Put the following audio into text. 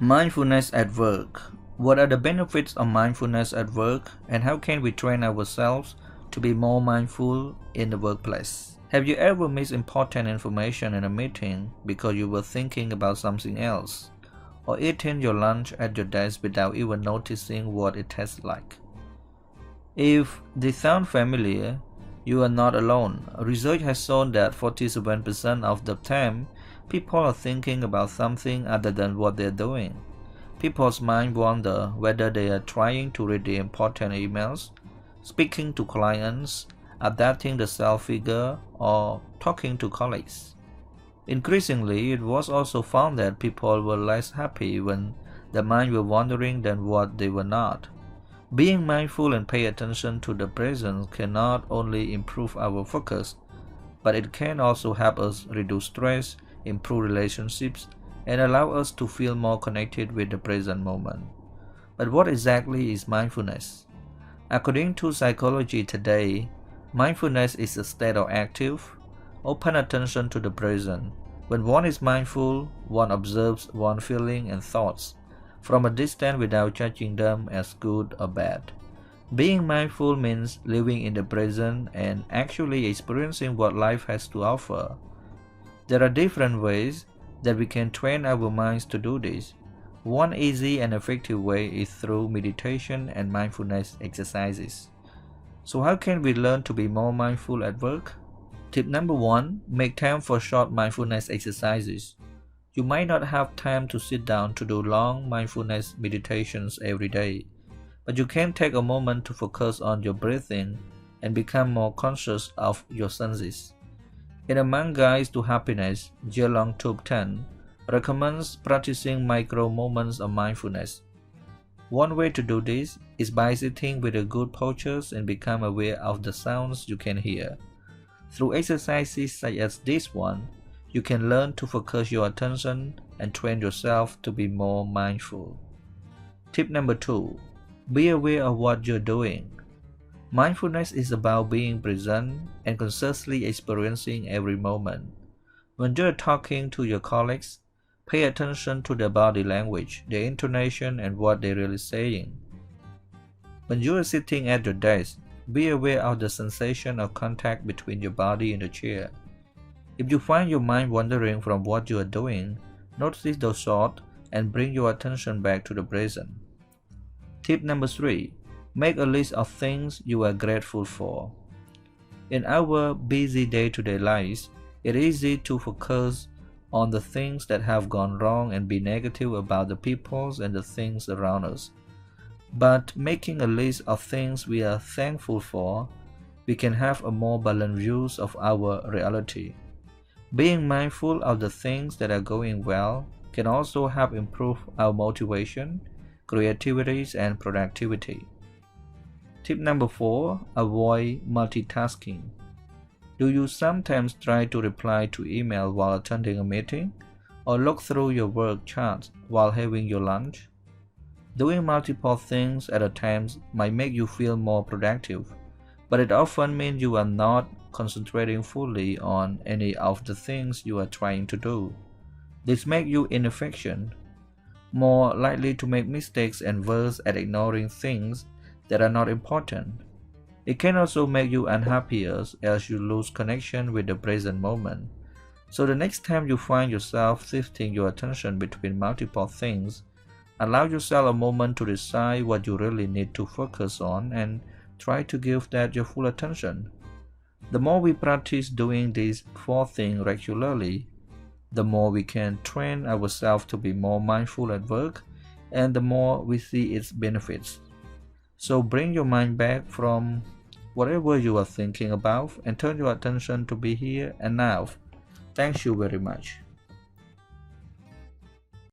Mindfulness at work. What are the benefits of mindfulness at work, and how can we train ourselves to be more mindful in the workplace? Have you ever missed important information in a meeting because you were thinking about something else, or eating your lunch at your desk without even noticing what it tastes like? If they sound familiar, you are not alone. Research has shown that 47% of the time, people are thinking about something other than what they are doing. People's minds wonder whether they are trying to read the important emails, speaking to clients, adapting the sales figure, or talking to colleagues. Increasingly, it was also found that people were less happy when their minds were wandering than what they were not. Being mindful and pay attention to the present can not only improve our focus, but it can also help us reduce stress, improve relationships, and allow us to feel more connected with the present moment. But what exactly is mindfulness? According to Psychology Today, mindfulness is a state of active, open attention to the present. When one is mindful, one observes one's feelings and thoughts from a distance without judging them as good or bad. Being mindful means living in the present and actually experiencing what life has to offer. There are different ways that we can train our minds to do this. One easy and effective way is through meditation and mindfulness exercises. So how can we learn to be more mindful at work? Tip number 1. Make time for short mindfulness exercises. You might not have time to sit down to do long mindfulness meditations every day, but you can take a moment to focus on your breathing and become more conscious of your senses. In Among Guides to Happiness, Jeolong Top 10 recommends practicing micro moments of mindfulness. One way to do this is by sitting with a good posture and become aware of the sounds you can hear. Through exercises such as this one, you can learn to focus your attention and train yourself to be more mindful. Tip number 2. Be aware of what you're doing. Mindfulness is about being present and consciously experiencing every moment. When you're talking to your colleagues, pay attention to their body language, their intonation, and what they're really saying. When you are sitting at your desk, be aware of the sensation of contact between your body and the chair. If you find your mind wandering from what you are doing, notice those thoughts and bring your attention back to the present. Tip number 3. Make a list of things you are grateful for. In our busy day-to-day lives, it is easy to focus on the things that have gone wrong and be negative about the people and the things around us. But making a list of things we are thankful for, we can have a more balanced view of our reality. Being mindful of the things that are going well can also help improve our motivation, creativity, and productivity. Tip number 4. Avoid multitasking. Do you sometimes try to reply to email while attending a meeting, or look through your work charts while having your lunch? Doing multiple things at a time might make you feel more productive, but it often means you are not concentrating fully on any of the things you are trying to do. This makes you inefficient, more likely to make mistakes, and worse at ignoring things that are not important. It can also make you unhappier as you lose connection with the present moment. So the next time you find yourself shifting your attention between multiple things, allow yourself a moment to decide what you really need to focus on and try to give that your full attention. The more we practice doing these 4 things regularly, the more we can train ourselves to be more mindful at work, and the more we see its benefits. So bring your mind back from whatever you are thinking about and turn your attention to be here and now. Thank you very much.